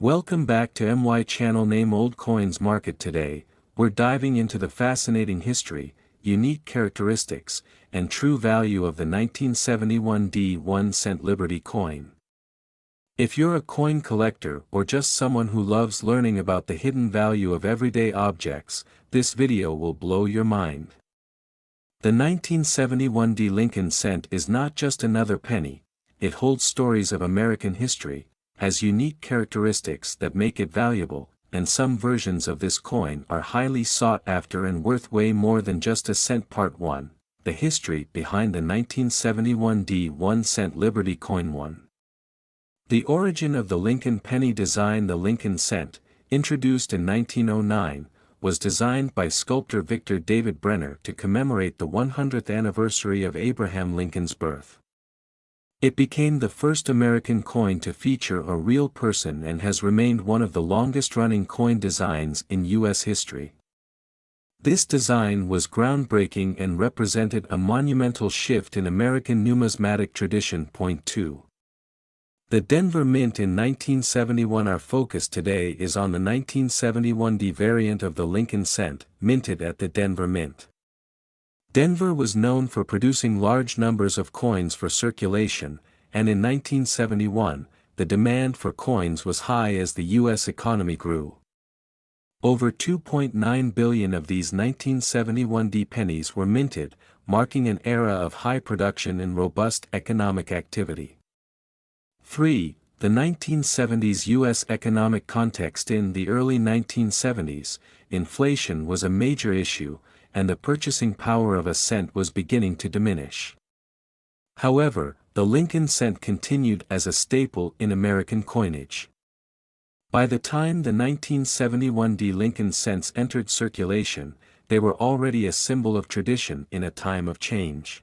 Welcome back to MY channel name Old Coins Market. Today, we're diving into the fascinating history, unique characteristics, and true value of the 1971 1-cent Liberty coin. If you're a coin collector or just someone who loves learning about the hidden value of everyday objects, this video will blow your mind. The 1971 Lincoln cent is not just another penny, it holds stories of American history, has unique characteristics that make it valuable, and some versions of this coin are highly sought after and worth way more than just a cent. Part 1, The History Behind the 1971 1-cent Liberty Coin. 1. The origin of the Lincoln penny design. The Lincoln cent, introduced in 1909, was designed by sculptor Victor David Brenner to commemorate the 100th anniversary of Abraham Lincoln's birth. It became the first American coin to feature a real person and has remained one of the longest-running coin designs in U.S. history. This design was groundbreaking and represented a monumental shift in American numismatic tradition. Point 2. The Denver Mint in 1971. Our focus today is on the 1971 variant of the Lincoln cent, minted at the Denver Mint. Denver was known for producing large numbers of coins for circulation, and in 1971, the demand for coins was high as the U.S. economy grew. Over 2.9 billion of these 1971 pennies were minted, marking an era of high production and robust economic activity. 3. The 1970s U.S. economic context. In the early 1970s, inflation was a major issue, and the purchasing power of a cent was beginning to diminish. However, the Lincoln cent continued as a staple in American coinage. By the time the 1971 Lincoln cents entered circulation, they were already a symbol of tradition in a time of change.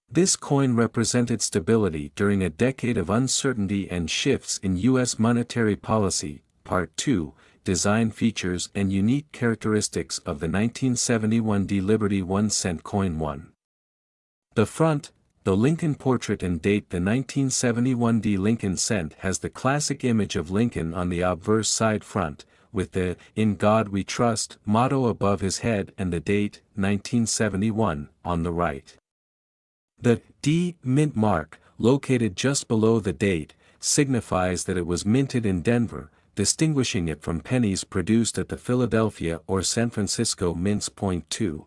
This coin represented stability during a decade of uncertainty and shifts in U.S. monetary policy. Part 2, Design Features and Unique Characteristics of the 1971 Liberty 1-cent coin. 1. The front, the Lincoln portrait and date. The 1971 Lincoln cent has the classic image of Lincoln on the obverse side front, with the "In God We Trust" motto above his head and the date, 1971, on the right. The D mint mark, located just below the date, signifies that it was minted in Denver, distinguishing it from pennies produced at the Philadelphia or San Francisco mints. Point 2.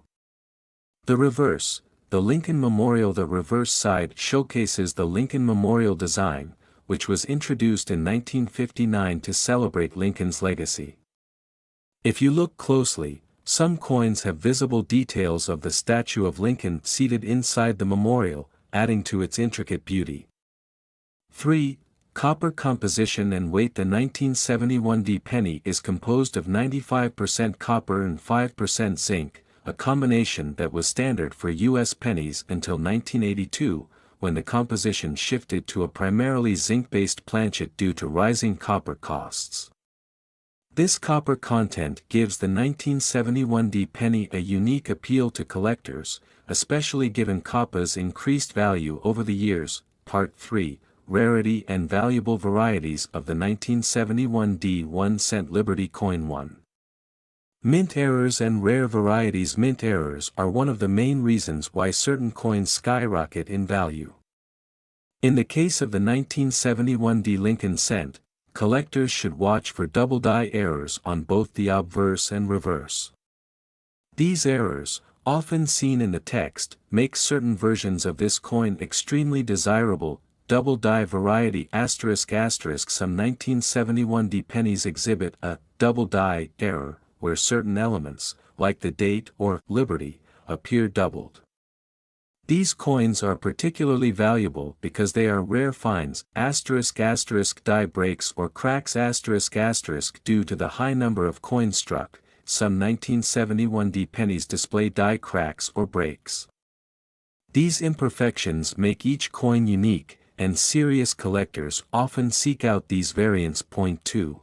The reverse, the Lincoln Memorial. The reverse side showcases the Lincoln Memorial design, which was introduced in 1959 to celebrate Lincoln's legacy. If you look closely, some coins have visible details of the statue of Lincoln seated inside the memorial, adding to its intricate beauty. 3. Copper composition and weight. The 1971 penny is composed of 95% copper and 5% zinc, a combination that was standard for U.S. pennies until 1982, when the composition shifted to a primarily zinc-based planchet due to rising copper costs. This copper content gives the 1971 penny a unique appeal to collectors, especially given copper's increased value over the years. Part 3, Rarity and Valuable Varieties of the 1971 1-cent Liberty coin. 1. Mint errors and rare varieties. Mint errors are one of the main reasons why certain coins skyrocket in value. In the case of the 1971 Lincoln cent, collectors should watch for double die errors on both the obverse and reverse. These errors, often seen in the text, make certain versions of this coin extremely desirable. Double die variety ***. Some 1971 pennies exhibit a double die error, where certain elements, like the date or Liberty, appear doubled. These coins are particularly valuable because they are rare finds, ***, die breaks or cracks ***, due to the high number of coins struck. Some 1971 pennies display die cracks or breaks. These imperfections make each coin unique, and serious collectors often seek out these variants. Point 2.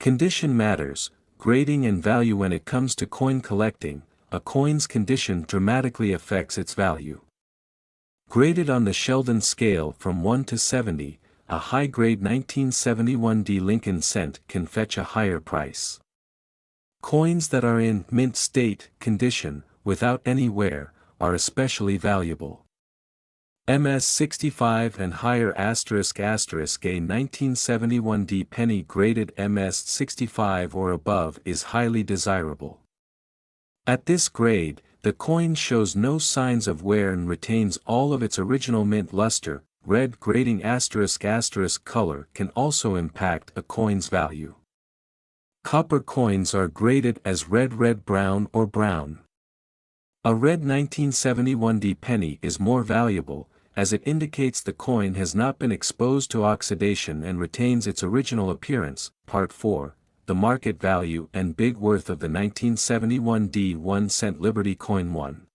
Condition matters, grading and value. When it comes to coin collecting, a coin's condition dramatically affects its value. Graded on the Sheldon scale from 1 to 70, a high-grade 1971D Lincoln cent can fetch a higher price. Coins that are in mint state condition, without any wear, are especially valuable. MS-65 and higher **** a 1971D penny graded MS-65 or above is highly desirable. At this grade, the coin shows no signs of wear and retains all of its original mint luster. Red grading **** color can also impact a coin's value. Copper coins are graded as red, brown or brown. A red 1971D penny is more valuable, as it indicates the coin has not been exposed to oxidation and retains its original appearance. Part 4, the market value and big worth of the 1971D 1 cent Liberty coin. 1.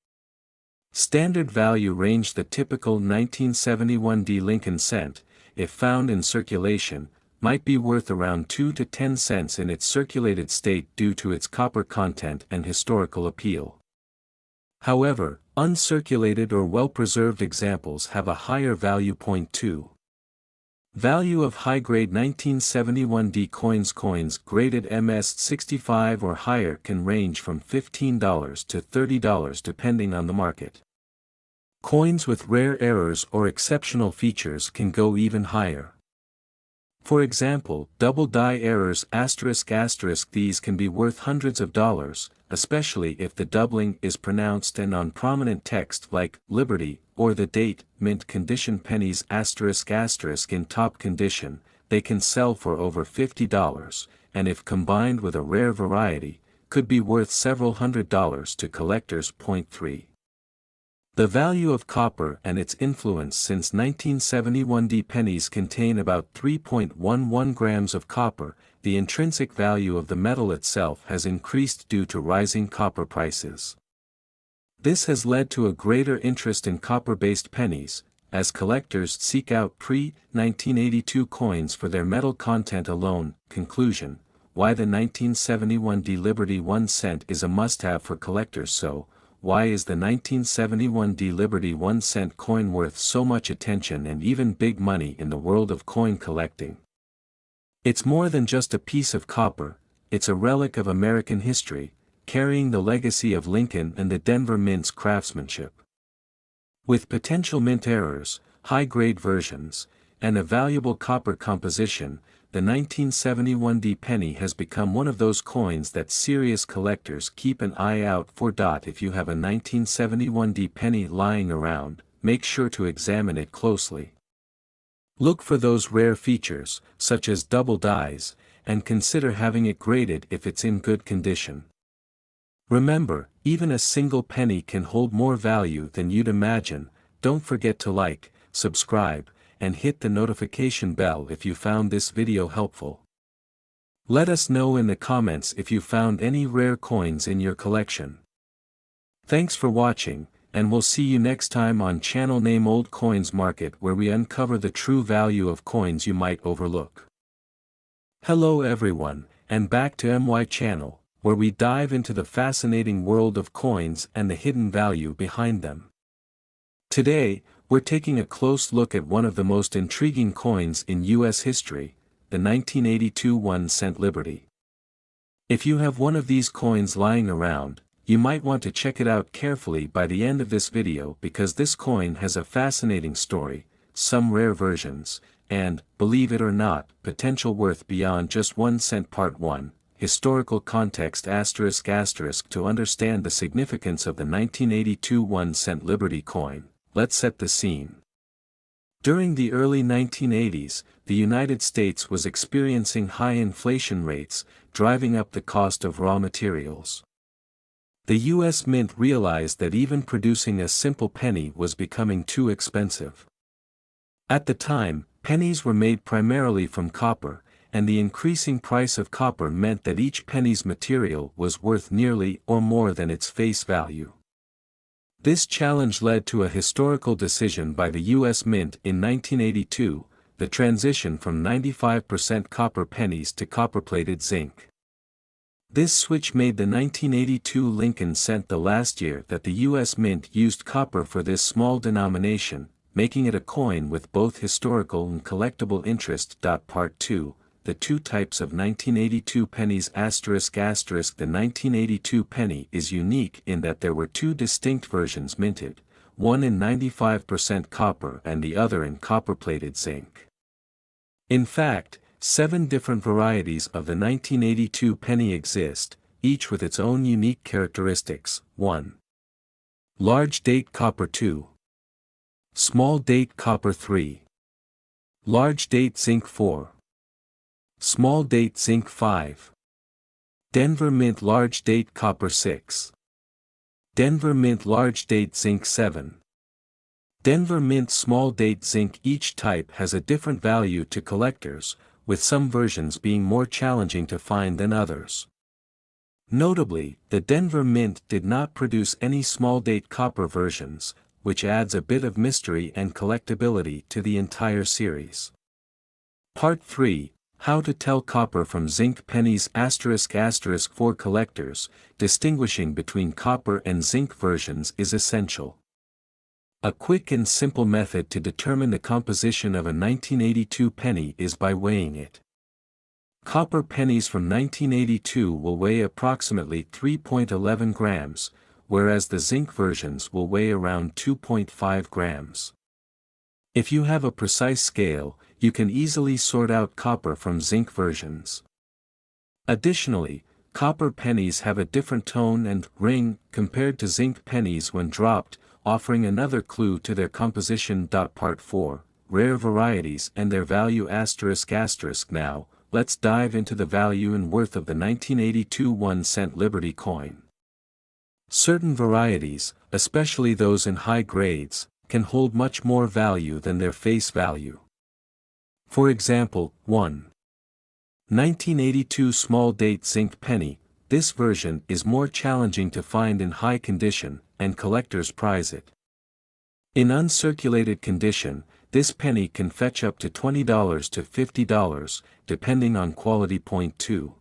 Standard value range. The typical 1971D Lincoln cent, if found in circulation, might be worth around 2 to 10 cents in its circulated state due to its copper content and historical appeal. However, uncirculated or well-preserved examples have a higher value. Point 2. Value of high-grade 1971D coins. Coins graded MS-65 or higher can range from $15 to $30 depending on the market. Coins with rare errors or exceptional features can go even higher. For example, double die errors ***, these can be worth hundreds of dollars, especially if the doubling is pronounced and on prominent text like Liberty or the date. Mint condition pennies ***, in top condition, they can sell for over $50, and if combined with a rare variety, could be worth several $100s to collectors. Point 3. The value of copper and its influence. Since 1971D pennies contain about 3.11 grams of copper, the intrinsic value of the metal itself has increased due to rising copper prices. This has led to a greater interest in copper-based pennies, as collectors seek out pre-1982 coins for their metal content alone. Conclusion: why the 1971D Liberty 1 cent is a must-have for collectors. So, why is the 1971D Liberty 1 cent coin worth so much attention and even big money in the world of coin collecting? It's more than just a piece of copper, it's a relic of American history, carrying the legacy of Lincoln and the Denver Mint's craftsmanship. With potential mint errors, high-grade versions, and a valuable copper composition, the 1971D penny has become one of those coins that serious collectors keep an eye out for. If you have a 1971D penny lying around, make sure to examine it closely. Look for those rare features, such as double dies, and consider having it graded if it's in good condition. Remember, even a single penny can hold more value than you'd imagine. Don't forget to like, subscribe, and hit the notification bell if you found this video helpful. Let us know in the comments if you found any rare coins in your collection. Thanks for watching, and we'll see you next time on channel name Old Coins Market, where we uncover the true value of coins you might overlook. Hello everyone, and back to MY channel, where we dive into the fascinating world of coins and the hidden value behind them. Today, we're taking a close look at one of the most intriguing coins in U.S. history, the 1982 1 cent Liberty. If you have one of these coins lying around, you might want to check it out carefully by the end of this video, because this coin has a fascinating story, some rare versions, and, believe it or not, potential worth beyond just 1 cent. Part 1, Historical Context ***. To understand the significance of the 1982 1 cent Liberty coin, let's set the scene. During the early 1980s, the United States was experiencing high inflation rates, driving up the cost of raw materials. The U.S. Mint realized that even producing a simple penny was becoming too expensive. At the time, pennies were made primarily from copper, and the increasing price of copper meant that each penny's material was worth nearly or more than its face value. This challenge led to a historical decision by the U.S. Mint in 1982, the transition from 95% copper pennies to copper-plated zinc. This switch made the 1982 Lincoln cent the last year that the U.S. Mint used copper for this small denomination, making it a coin with both historical and collectible interest. Part 2. The two types of 1982 pennies. The 1982 penny is unique in that there were two distinct versions minted, one in 95% copper and the other in copper-plated zinc. In fact, 7 different varieties of the 1982 penny exist, each with its own unique characteristics. 1. Large date copper 2. Small date copper 3. Large date zinc 4. Small date zinc 5. Denver Mint large date copper 6. Denver Mint large date zinc 7. Denver Mint small date zinc. Each type has a different value to collectors, with some versions being more challenging to find than others. Notably, the Denver Mint did not produce any small date copper versions, which adds a bit of mystery and collectability to the entire series. Part 3. How to tell copper from zinc pennies. For collectors, distinguishing between copper and zinc versions is essential. A quick and simple method to determine the composition of a 1982 penny is by weighing it. Copper pennies from 1982 will weigh approximately 3.11 grams, whereas the zinc versions will weigh around 2.5 grams. If you have a precise scale, you can easily sort out copper from zinc versions. Additionally, copper pennies have a different tone and ring compared to zinc pennies when dropped, offering another clue to their composition. Part 4. Rare varieties and their value. Now, let's dive into the value and worth of the 1982 1-cent Liberty coin. Certain varieties, especially those in high grades, can hold much more value than their face value. For example, 1. 1982 small date zinc penny. This version is more challenging to find in high condition, and collectors prize it. In uncirculated condition, this penny can fetch up to $20 to $50, depending on quality. 2.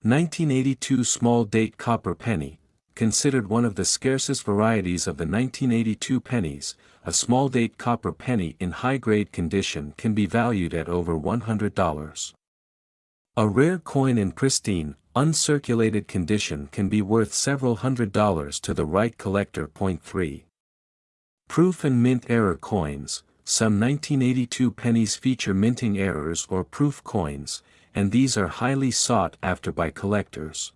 1982 small date copper penny. Considered one of the scarcest varieties of the 1982 pennies, a small date copper penny in high-grade condition can be valued at over $100. A rare coin in pristine, uncirculated condition can be worth several $100s to the right collector. 3. Proof and mint error coins. Some 1982 pennies feature minting errors or proof coins, and these are highly sought after by collectors.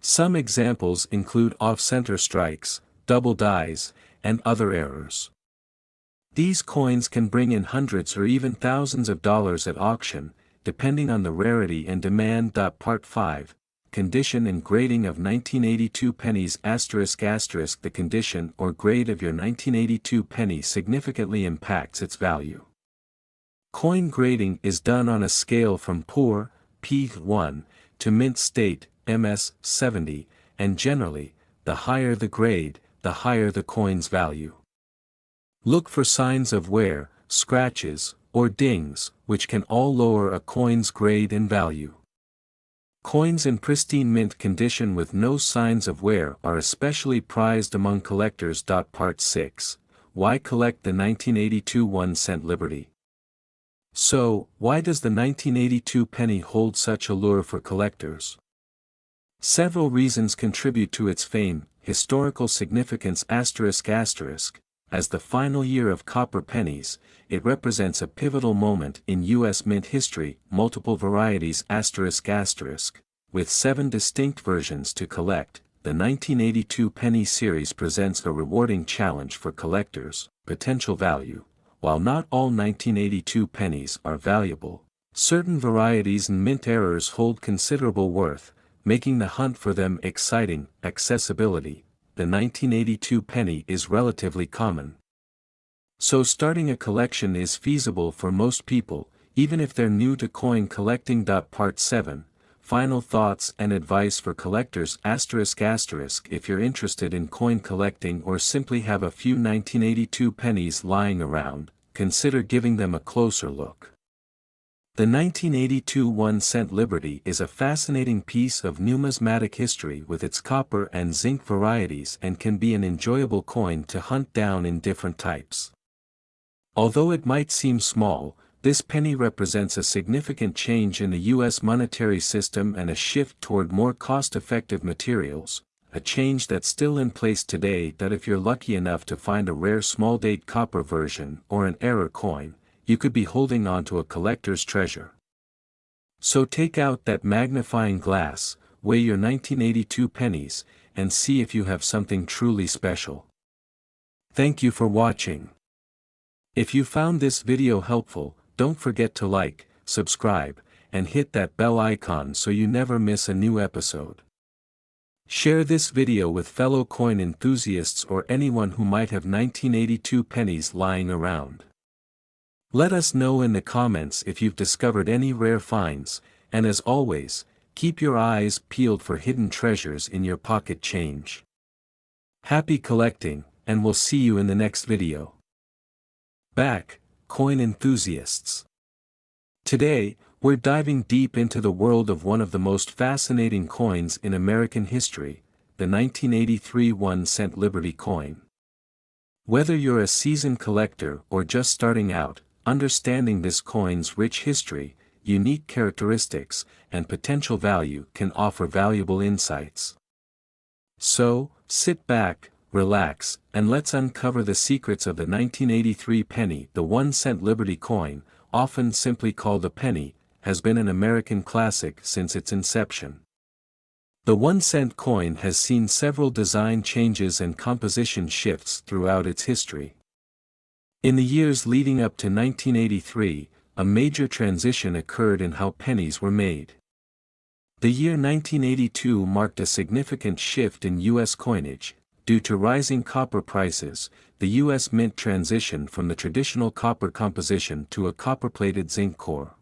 Some examples include off-center strikes, double dies, and other errors. These coins can bring in hundreds or even thousands of dollars at auction, depending on the rarity and demand. Part 5. Condition and grading of 1982 pennies. The condition or grade of your 1982 penny significantly impacts its value. Coin grading is done on a scale from poor, P1, to mint state, MS 70, and generally, the higher the grade, the higher the coin's value. Look for signs of wear, scratches, or dings, which can all lower a coin's grade and value. Coins in pristine mint condition with no signs of wear are especially prized among collectors. Part 6. Why collect the 1982 1-cent Liberty? So, why does the 1982 penny hold such allure for collectors? Several reasons contribute to its fame. Historical significance. As the final year of copper pennies, it represents a pivotal moment in U.S. mint history. Multiple varieties. With 7 distinct versions to collect, the 1982 penny series presents a rewarding challenge for collectors. Potential value. While not all 1982 pennies are valuable, certain varieties and mint errors hold considerable worth, making the hunt for them exciting. Accessibility. The 1982 penny is relatively common. So starting a collection is feasible for most people, even if they're new to coin collecting. Part 7. Final thoughts and advice for collectors. If you're interested in coin collecting or simply have a few 1982 pennies lying around, consider giving them a closer look. The 1982 1-cent Liberty is a fascinating piece of numismatic history with its copper and zinc varieties and can be an enjoyable coin to hunt down in different types. Although it might seem small, this penny represents a significant change in the U.S. monetary system and a shift toward more cost-effective materials, a change that's still in place today that if you're lucky enough to find a rare small-date copper version or an error coin, you could be holding on to a collector's treasure. So take out that magnifying glass, weigh your 1982 pennies, and see if you have something truly special. Thank you for watching. If you found this video helpful, don't forget to like, subscribe, and hit that bell icon so you never miss a new episode. Share this video with fellow coin enthusiasts or anyone who might have 1982 pennies lying around. Let us know in the comments if you've discovered any rare finds, and as always, keep your eyes peeled for hidden treasures in your pocket change. Happy collecting, and we'll see you in the next video. Back, coin enthusiasts. Today, we're diving deep into the world of one of the most fascinating coins in American history, the 1983 1-cent Liberty coin. Whether you're a seasoned collector or just starting out, understanding this coin's rich history, unique characteristics, and potential value can offer valuable insights. So, sit back, relax, and let's uncover the secrets of the 1983 penny. The 1-cent Liberty coin, often simply called a penny, has been an American classic since its inception. The 1-cent coin has seen several design changes and composition shifts throughout its history. In the years leading up to 1983, a major transition occurred in how pennies were made. The year 1982 marked a significant shift in U.S. coinage. Due to rising copper prices, the U.S. Mint transitioned from the traditional copper composition to a copper-plated zinc core.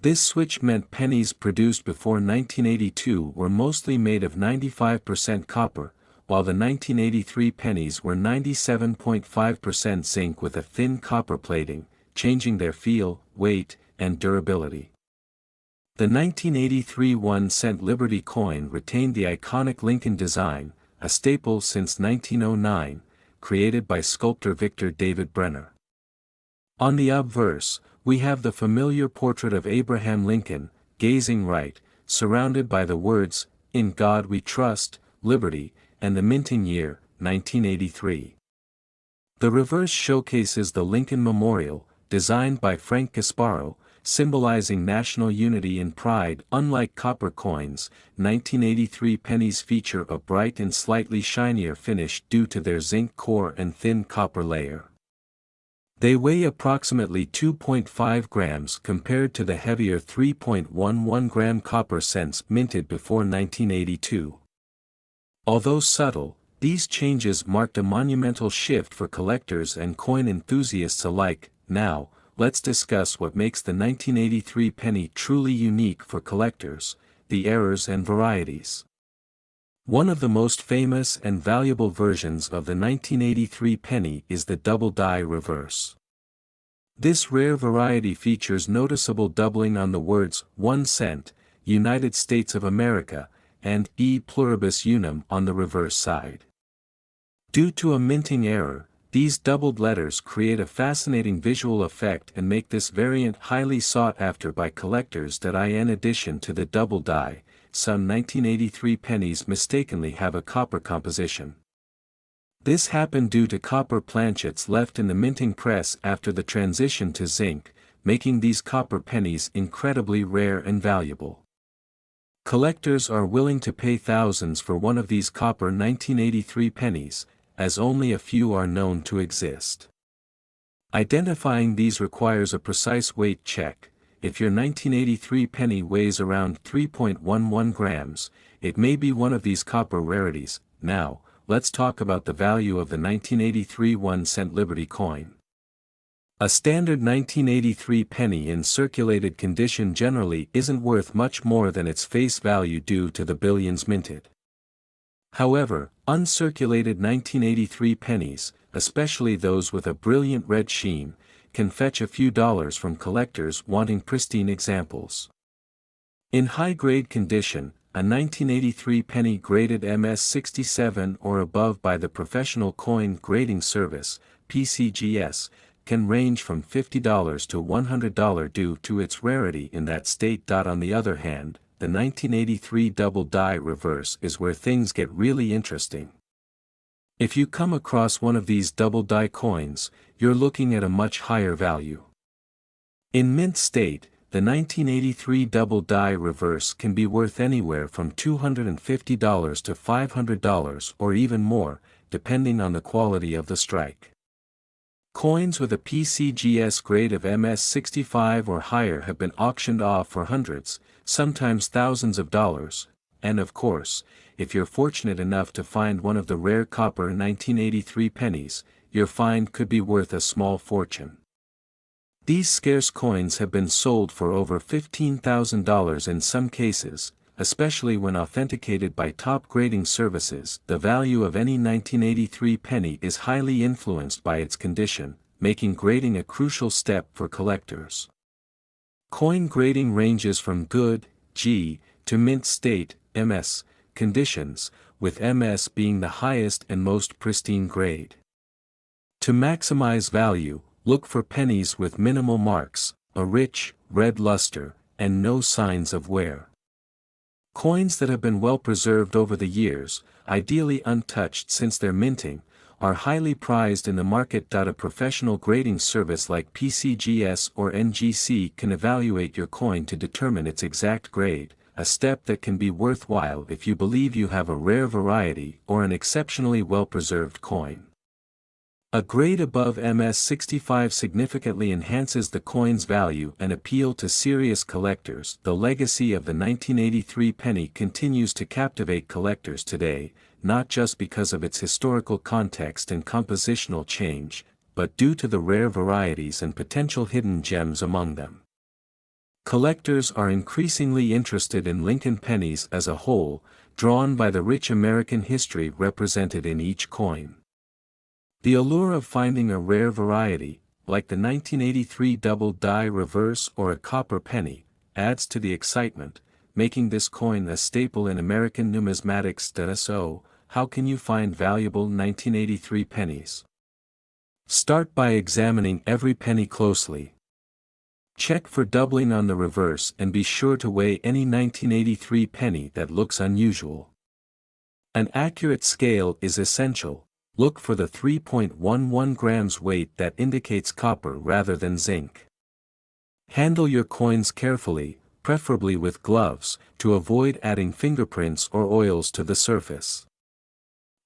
This switch meant pennies produced before 1982 were mostly made of 95% copper, while the 1983 pennies were 97.5% zinc with a thin copper plating, changing their feel, weight, and durability. The 1983 1-cent Liberty coin retained the iconic Lincoln design, a staple since 1909, created by sculptor Victor David Brenner. On the obverse, we have the familiar portrait of Abraham Lincoln, gazing right, surrounded by the words, "In God We Trust, Liberty," and the minting year, 1983. The reverse showcases the Lincoln Memorial, designed by Frank Gasparo, symbolizing national unity and pride. Unlike copper coins, 1983 pennies feature a bright and slightly shinier finish due to their zinc core and thin copper layer. They weigh approximately 2.5 grams compared to the heavier 3.11 gram copper cents minted before 1982. Although subtle, these changes marked a monumental shift for collectors and coin enthusiasts alike. Now, let's discuss what makes the 1983 penny truly unique for collectors, the errors and varieties. One of the most famous and valuable versions of the 1983 penny is the double die reverse. This rare variety features noticeable doubling on the words 1 cent, United States of America, and E pluribus unum on the reverse side. Due to a minting error, these doubled letters create a fascinating visual effect and make this variant highly sought after by collectors. In addition to the double die, some 1983 pennies mistakenly have a copper composition. This happened due to copper planchets left in the minting press after the transition to zinc, making these copper pennies incredibly rare and valuable. Collectors are willing to pay thousands for one of these copper 1983 pennies, as only a few are known to exist. Identifying these requires a precise weight check. If your 1983 penny weighs around 3.11 grams, it may be one of these copper rarities. Now, let's talk about the value of the 1983 1-cent Liberty coin. A standard 1983 penny in circulated condition generally isn't worth much more than its face value due to the billions minted. However, uncirculated 1983 pennies, especially those with a brilliant red sheen, can fetch a few dollars from collectors wanting pristine examples. In high-grade condition, a 1983 penny graded MS67 or above by the Professional Coin Grading Service, PCGS, can range from $50 to $100 due to its rarity in that state. On the other hand, the 1983 double die reverse is where things get really interesting. If you come across one of these double die coins, you're looking at a much higher value. In mint state, the 1983 double die reverse can be worth anywhere from $250 to $500 or even more, depending on the quality of the strike. Coins with a PCGS grade of MS65 or higher have been auctioned off for hundreds, sometimes thousands of dollars, and of course, if you're fortunate enough to find one of the rare copper 1983 pennies, your find could be worth a small fortune. These scarce coins have been sold for over $15,000 in some cases, especially when authenticated by top grading services. The value of any 1983 penny is highly influenced by its condition, making grading a crucial step for collectors. Coin grading ranges from good, G, to mint state, MS, conditions, with MS being the highest and most pristine grade. To maximize value, look for pennies with minimal marks, a rich, red luster, and no signs of wear. Coins that have been well preserved over the years, ideally untouched since their minting, are highly prized in the market. A professional grading service like PCGS or NGC can evaluate your coin to determine its exact grade, a step that can be worthwhile if you believe you have a rare variety or an exceptionally well-preserved coin. A grade above MS65 significantly enhances the coin's value and appeal to serious collectors. The legacy of the 1983 penny continues to captivate collectors today, not just because of its historical context and compositional change, but due to the rare varieties and potential hidden gems among them. Collectors are increasingly interested in Lincoln pennies as a whole, drawn by the rich American history represented in each coin. The allure of finding a rare variety, like the 1983 double die reverse or a copper penny, adds to the excitement, making this coin a staple in American numismatics. So, how can you find valuable 1983 pennies? Start by examining every penny closely. Check for doubling on the reverse and be sure to weigh any 1983 penny that looks unusual. An accurate scale is essential. Look for the 3.11 grams weight that indicates copper rather than zinc. Handle your coins carefully, preferably with gloves, to avoid adding fingerprints or oils to the surface.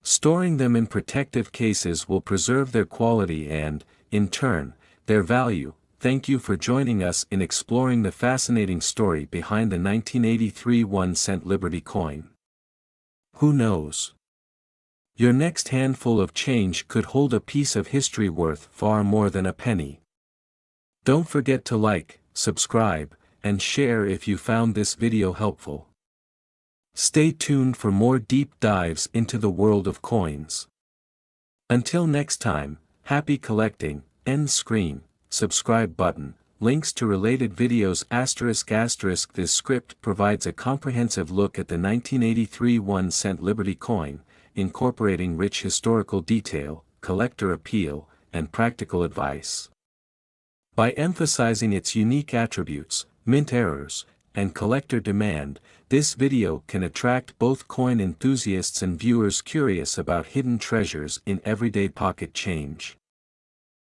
Storing them in protective cases will preserve their quality and, in turn, their value. Thank you for joining us in exploring the fascinating story behind the 1983 1-cent Liberty coin. Who knows? Your next handful of change could hold a piece of history worth far more than a penny. Don't forget to like, subscribe, and share if you found this video helpful. Stay tuned for more deep dives into the world of coins. Until next time, happy collecting. End screen, subscribe button, links to related videos ***. This script provides a comprehensive look at the 1983 1-cent Liberty coin, incorporating rich historical detail, collector appeal, and practical advice. By emphasizing its unique attributes, mint errors, and collector demand, this video can attract both coin enthusiasts and viewers curious about hidden treasures in everyday pocket change.